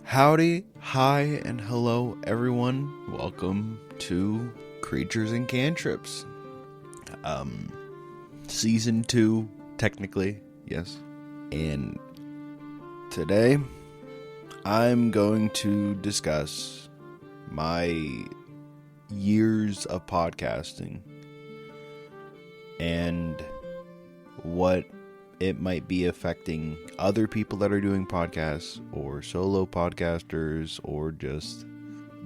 Howdy, hi, and hello, everyone. Welcome to Creatures and Cantrips. Season 2, technically, yes. And today, I'm going to discuss my years of podcasting and what it might be affecting other people that are doing podcasts or solo podcasters, or just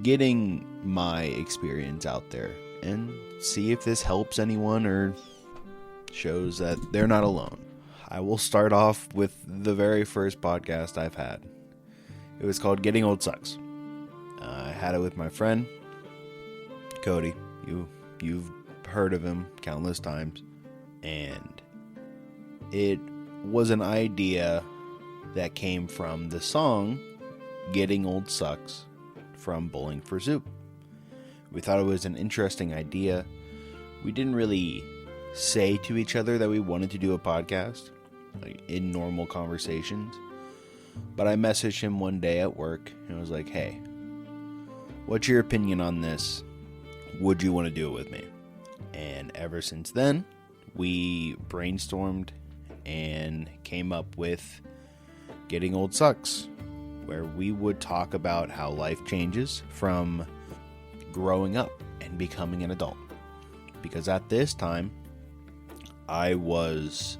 getting my experience out there and see if this helps anyone or shows that they're not alone. I will start off with the very first podcast I've had. It was called Getting Old Sucks. I had it with my friend Cody. You've heard of him countless times. And it was an idea that came from the song Getting Old Sucks from Bowling for Soup. We thought it was an interesting idea. We didn't really say to each other that we wanted to do a podcast, like in normal conversations. But I messaged him one day at work and was like, hey, what's your opinion on this? Would you want to do it with me? And ever since then, we brainstormed and came up with Getting Old Sucks, where we would talk about how life changes from growing up and becoming an adult. Because at this time, I was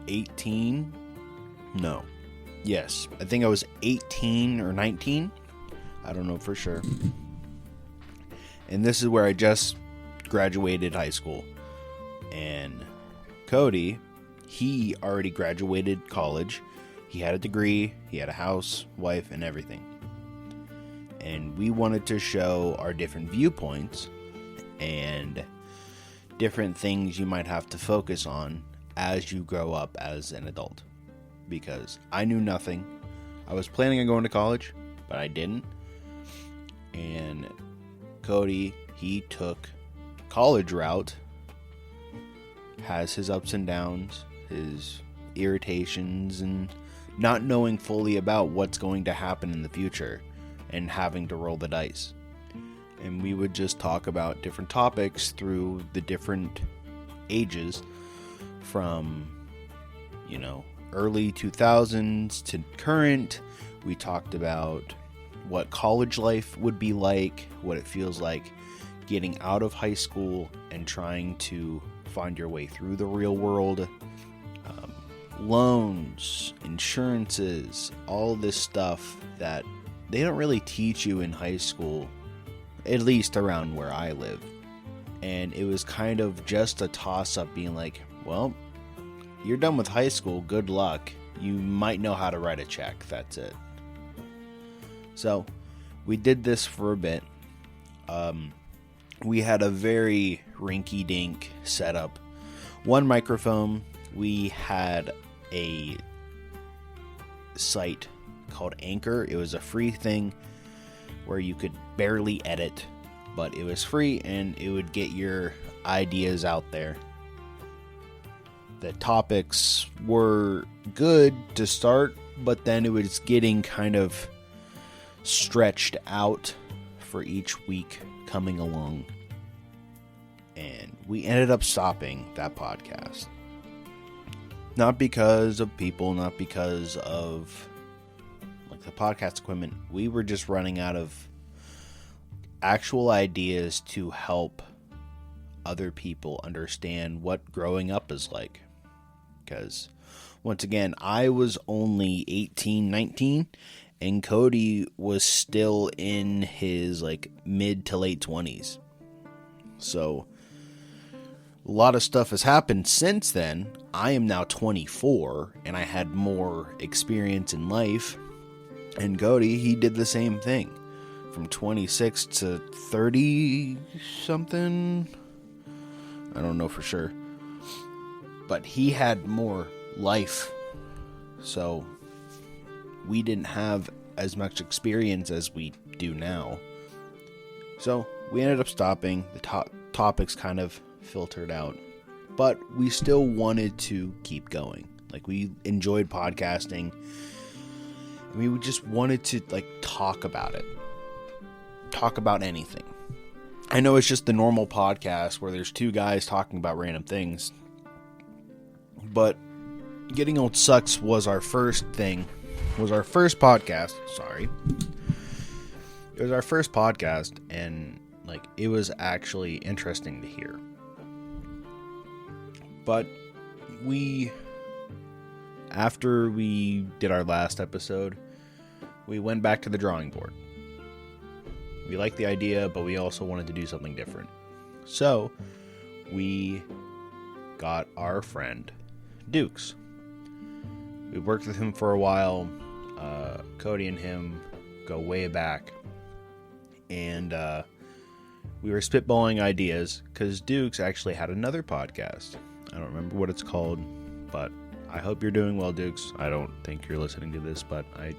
18. I think I was 18 or 19. I don't know for sure. And this is where I just graduated high school. And Cody, he already graduated college. He had a degree, he had a house, wife, and everything. And we wanted to show our different viewpoints and different things you might have to focus on as you grow up as an adult. Because I knew nothing. I was planning on going to college, but I didn't. And Cody, he took college route, has his ups and downs, his irritations, and not knowing fully about what's going to happen in the future and having to roll the dice. And we would just talk about different topics through the different ages from, early 2000s to current. We talked about what college life would be like, what it feels like getting out of high school and trying to find your way through the real world, loans, insurances, all this stuff that they don't really teach you in high school, at least around where I live. And it was kind of just a toss-up being like, well, you're done with high school, good luck. You might know how to write a check, that's it. So, we did this for a bit. We had a very rinky-dink setup. One microphone. We had a site called Anchor. It was a free thing where you could barely edit, but it was free and it would get your ideas out there. The topics were good to start, but then it was getting kind of stretched out for each week coming along. And we ended up stopping that podcast. Not because of people, not because of the podcast equipment. We were just running out of actual ideas to help other people understand what growing up is like. Because, once again, I was only 18, 19, and Cody was still in his mid to late 20s. So, a lot of stuff has happened since then. I am now 24, and I had more experience in life. And Cody, he did the same thing. From 26 to 30-something. I don't know for sure. But he had more life. So, we didn't have as much experience as we do now. So, we ended up stopping. The topics kind of filtered out. But we still wanted to keep going. We enjoyed podcasting. We just wanted to like talk about it. Talk about anything. I know it's just the normal podcast where there's two guys talking about random things. But Getting Old Sucks was our first thing. Was our first podcast. Sorry. It was our first podcast, and like it was actually interesting to hear. But after we did our last episode, we went back to the drawing board. We liked the idea, but we also wanted to do something different. So, we got our friend, Dukes. We worked with him for a while. Cody and him go way back. And we were spitballing ideas, because Dukes actually had another podcast. I don't remember what it's called, but I hope you're doing well, Dukes. I don't think you're listening to this, but I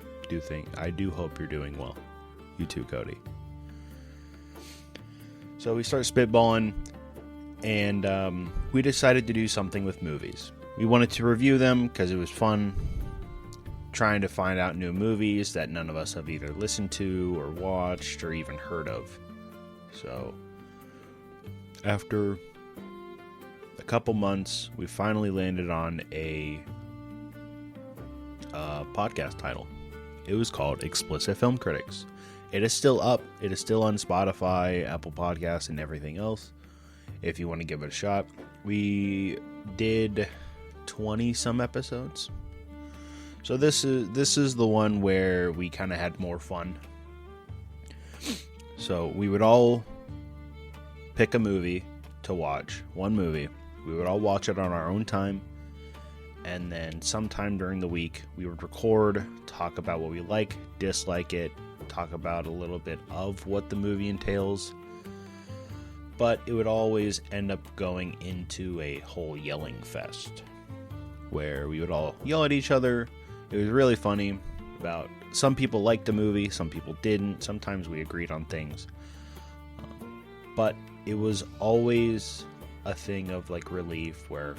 do hope you're doing well. You too, Cody. So we started spitballing, and we decided to do something with movies. We wanted to review them because it was fun, trying to find out new movies that none of us have either listened to or watched or even heard of. So after a couple months, we finally landed on a podcast title. It was called Explicit Film Critics. It is still up. It is still on Spotify, Apple Podcasts, and everything else, if you want to give it a shot. We did 20 some episodes. So this is the one where we kind of had more fun. So we would all pick a movie to watch, one movie. We would all watch it on our own time. And then sometime during the week, we would record, talk about what we like, dislike it, talk about a little bit of what the movie entails. But it would always end up going into a whole yelling fest, where we would all yell at each other. It was really funny. About some people liked the movie, some people didn't. Sometimes we agreed on things. But it was always a thing of like relief, where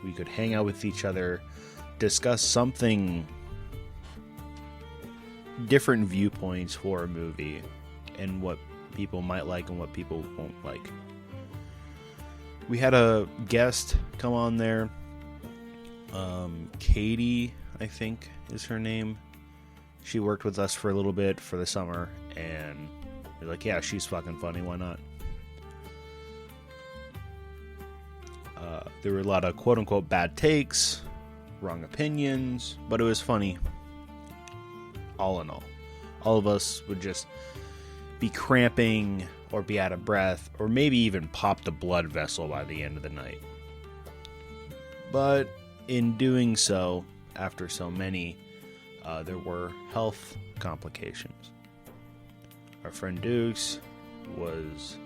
we could hang out with each other, discuss something, different viewpoints for a movie, and what people might like and what people won't like. We had a guest come on there. Katie, I think is her name. She worked with us for a little bit for the summer, and we're like, yeah, she's fucking funny, why not? There were a lot of quote-unquote bad takes, wrong opinions, but it was funny. All in all of us would just be cramping or be out of breath, or maybe even pop the blood vessel by the end of the night. But in doing so, after so many, there were health complications. Our friend Dukes was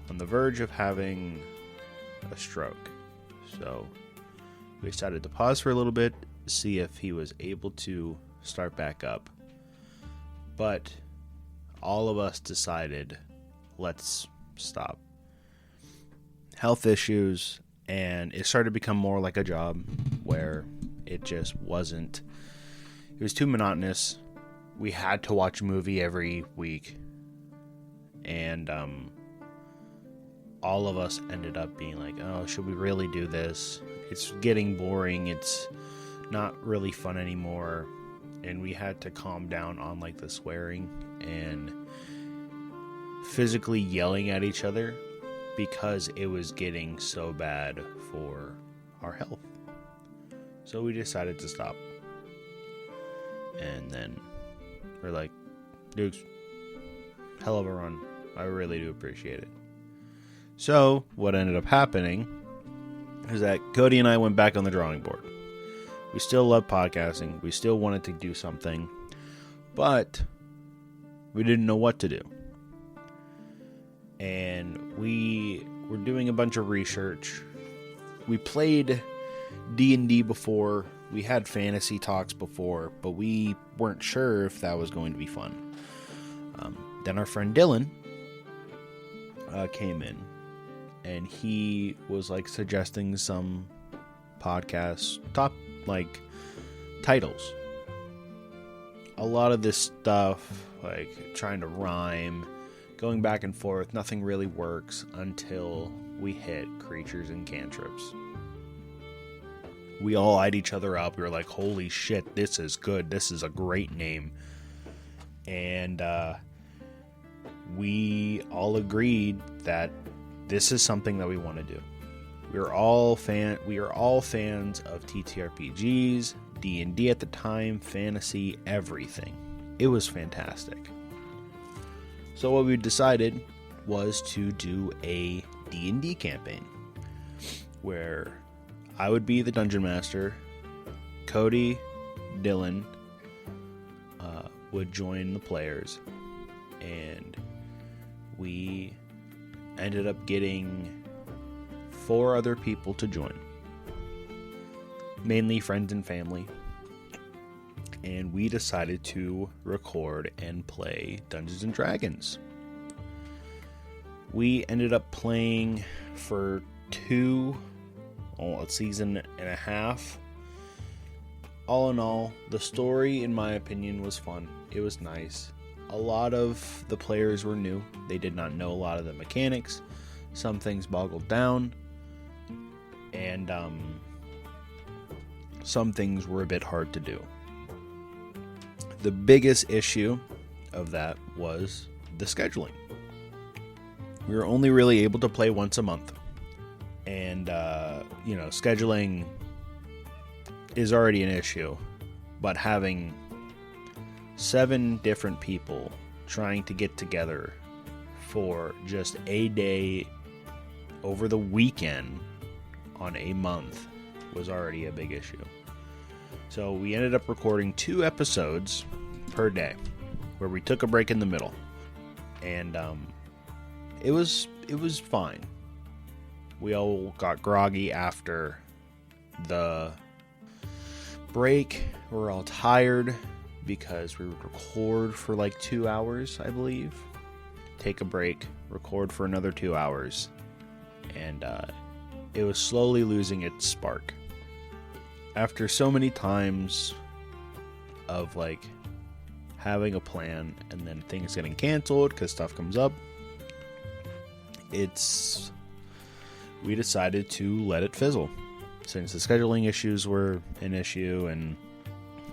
on the verge of having a stroke. So we decided to pause for a little bit, see if he was able to start back up. But all of us decided, let's stop. Health issues, and it started to become more like a job, where it just wasn't, it was too monotonous. We had to watch a movie every week, and all of us ended up being like, oh, should we really do this? It's getting boring. It's not really fun anymore. And we had to calm down on like the swearing and physically yelling at each other, because it was getting so bad for our health. So we decided to stop. And then we're like, Dukes, hell of a run. I really do appreciate it. So what ended up happening is that Cody and I went back on the drawing board. We still love podcasting. We still wanted to do something, but we didn't know what to do. And we were doing a bunch of research. We played D&D before. We had fantasy talks before, but we weren't sure if that was going to be fun. Then our friend Dylan came in, and he was like suggesting some podcast top like titles. a lot of this stuff, like trying to rhyme, going back and forth, nothing really works until we hit Creatures and Cantrips. We all eyed each other up. We were like, holy shit, this is good. This is a great name. And we all agreed that this is something that we want to do. We are all fans of TTRPGs, D&D at the time, fantasy, everything. It was fantastic. So what we decided was to do a D&D campaign where I would be the dungeon master, Cody, Dylan would join the players, and we ended up getting 4 other people to join, mainly friends and family, and we decided to record and play Dungeons and Dragons. We ended up playing for a season and a half. All in all, the story, in my opinion, was fun. It was nice. A lot of the players were new. They did not know a lot of the mechanics. Some things boggled down. And some things were a bit hard to do. The biggest issue of that was the scheduling. We were only really able to play once a month. And, scheduling is already an issue. But having 7 different people trying to get together for just a day over the weekend on a month was already a big issue. So we ended up recording 2 episodes per day, where we took a break in the middle. And it was fine. We all got groggy after the break. We were all tired because we would record for like 2 hours, I believe. Take a break, record for another 2 hours. And it was slowly losing its spark. After so many times of like having a plan and then things getting canceled because stuff comes up, we decided to let it fizzle, since the scheduling issues were an issue, and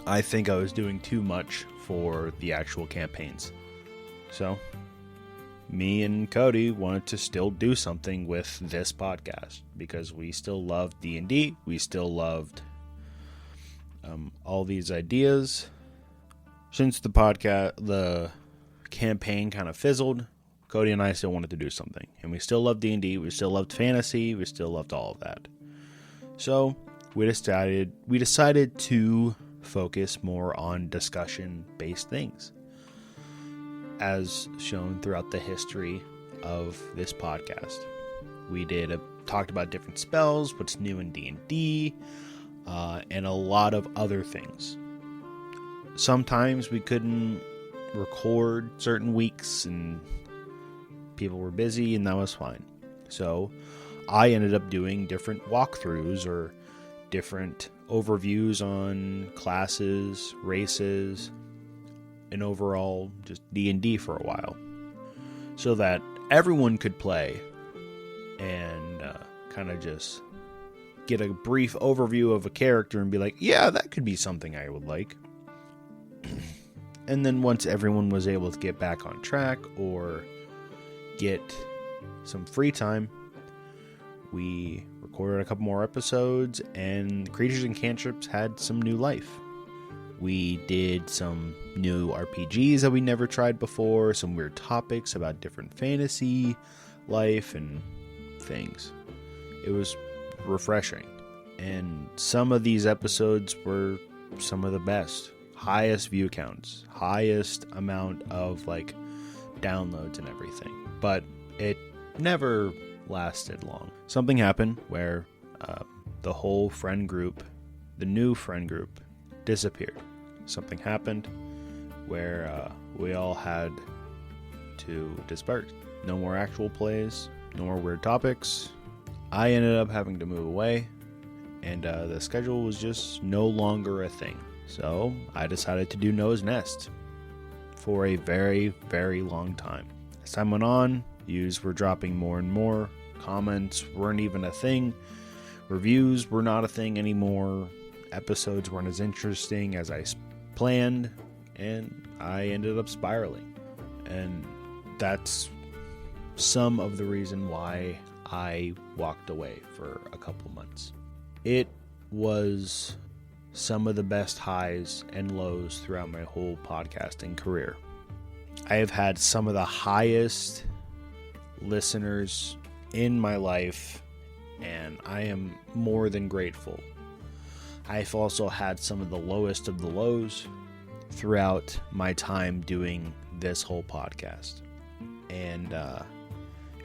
I think I was doing too much for the actual campaigns. So me and Cody wanted to still do something with this podcast, because we still loved D&D. We still loved all these ideas. Since the campaign kind of fizzled, Cody and I still wanted to do something, and we still loved D&D. We still loved fantasy. We still loved all of that. So we decided to focus more on discussion-based things, as shown throughout the history of this podcast. We talked about different spells, what's new in D&D, and a lot of other things. Sometimes we couldn't record certain weeks, and people were busy, and that was fine. So I ended up doing different walkthroughs or different overviews on classes, races, and overall just D&D for a while, so that everyone could play and kind of just get a brief overview of a character and be like, yeah, that could be something I would like. And then once everyone was able to get back on track or get some free time, we recorded a couple more episodes, and Creatures and Cantrips had some new life. We did some new RPGs that we never tried before, some weird topics about different fantasy life and things. It was refreshing, and some of these episodes were some of the best. Highest view counts, highest amount of like downloads and everything, but it never lasted long. Something happened where the whole friend group, the new friend group, disappeared. Something happened where we all had to disperse. No more actual plays, no more weird topics. I ended up having to move away, and the schedule was just no longer a thing. So I decided to do Noah's Nest for a very, very long time. As time went on, views were dropping more and more. Comments weren't even a thing. Reviews were not a thing anymore. Episodes weren't as interesting as I planned. And I ended up spiraling. And that's some of the reason why I walked away for a couple months. It was some of the best highs and lows throughout my whole podcasting career. I have had some of the highest listeners in my life, and I am more than grateful. I've also had some of the lowest of the lows throughout my time doing this whole podcast. And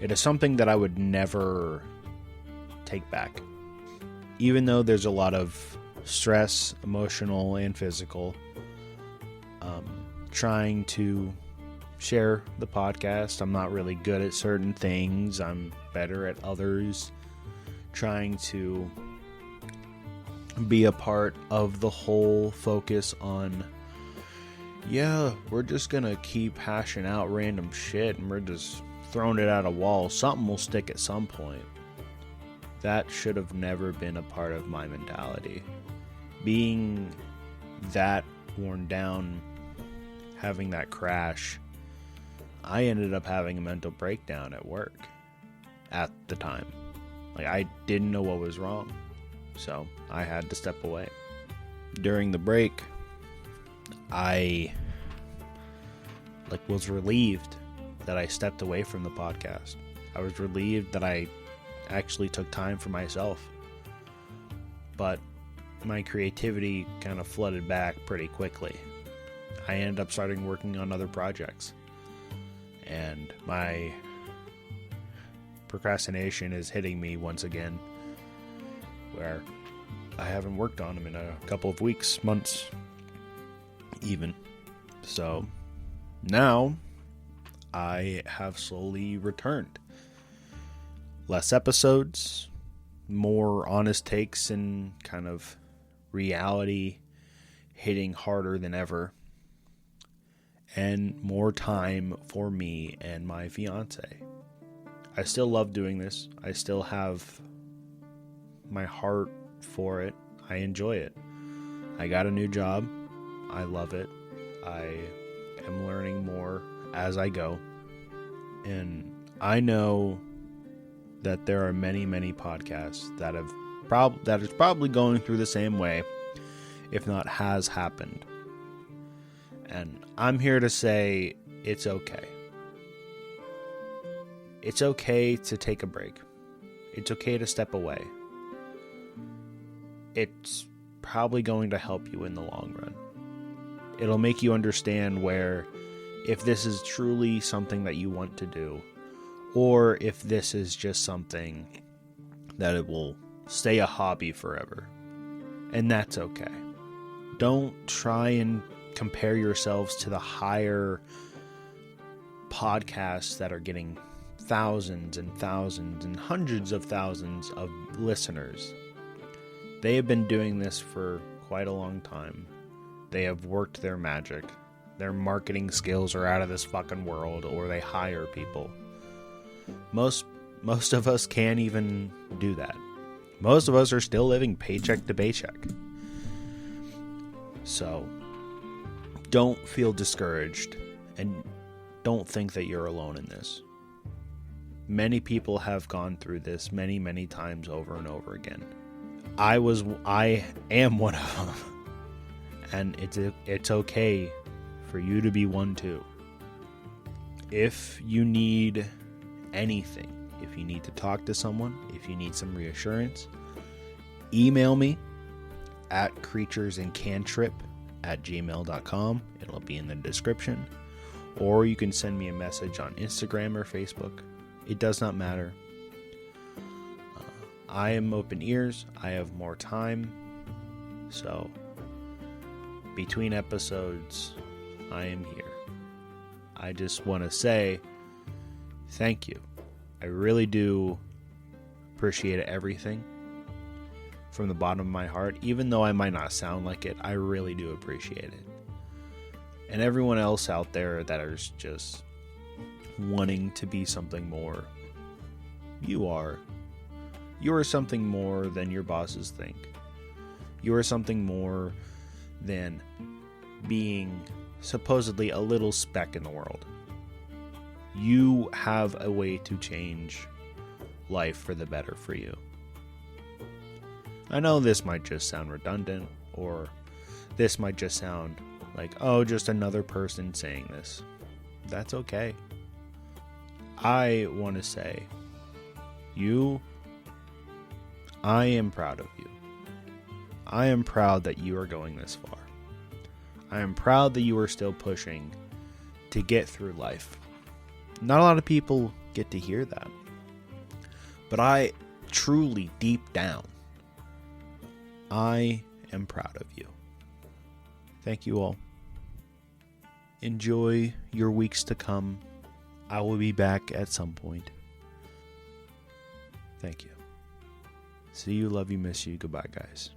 it is something that I would never take back. Even though there's a lot of stress, emotional and physical, trying to share the podcast. I'm not really good at certain things. I'm better at others. Trying to be a part of the whole focus on, we're just gonna keep hashing out random shit and we're just throwing it at a wall. Something will stick at some point. That should have never been a part of my mentality. Being that worn down, having that crash, I ended up having a mental breakdown at work at the time. Like, I didn't know what was wrong, so I had to step away. During the break, I was relieved that I stepped away from the podcast. I was relieved that I actually took time for myself. But my creativity kind of flooded back pretty quickly. I ended up starting working on other projects. And my procrastination is hitting me once again, where I haven't worked on them in a couple of weeks, months, even. So now I have slowly returned. Less episodes, more honest takes, and kind of reality hitting harder than ever, and more time for me and my fiance. I still love doing this. I still have my heart for it. I enjoy it. I got a new job. I love it. I am learning more as I go. And I know that there are many, many podcasts that is probably going through the same way, if not has happened. And I'm here to say it's okay. It's okay to take a break. It's okay to step away. It's probably going to help you in the long run. It'll make you understand where, if this is truly something that you want to do, or if this is just something that it will stay a hobby forever. And that's okay. Don't try and compare yourselves to the higher podcasts that are getting thousands and thousands and hundreds of thousands of listeners. They have been doing this for quite a long time. They have worked their magic. Their marketing skills are out of this fucking world, or they hire people. Most of us can't even do that. Most of us are still living paycheck to paycheck. So don't feel discouraged, and don't think that you're alone in this. Many people have gone through this many, many times over and over again. I am one of them. And it's okay for you to be one too. If you need anything, if you need to talk to someone, if you need some reassurance, email me at creaturesandcantrip@gmail.com. It'll be in the description. Or you can send me a message on Instagram or Facebook. It does not matter. I am open ears. I have more time. So between episodes, I am here. I just want to say thank you. I really do appreciate everything. from the bottom of my heart. Even though I might not sound like it, I really do appreciate it. And everyone else out there that is just wanting to be something more, you are. You are something more than your bosses think. You are something more than being supposedly a little speck in the world. You have a way to change life for the better for you. I know this might just sound redundant, or this might just sound like, oh, just another person saying this. That's okay. I want to say, I am proud of you. I am proud that you are going this far. I am proud that you are still pushing to get through life. Not a lot of people get to hear that. But I truly, deep down, I am proud of you. Thank you all. Enjoy your weeks to come. I will be back at some point. Thank you. See you, love you, miss you. Goodbye, guys.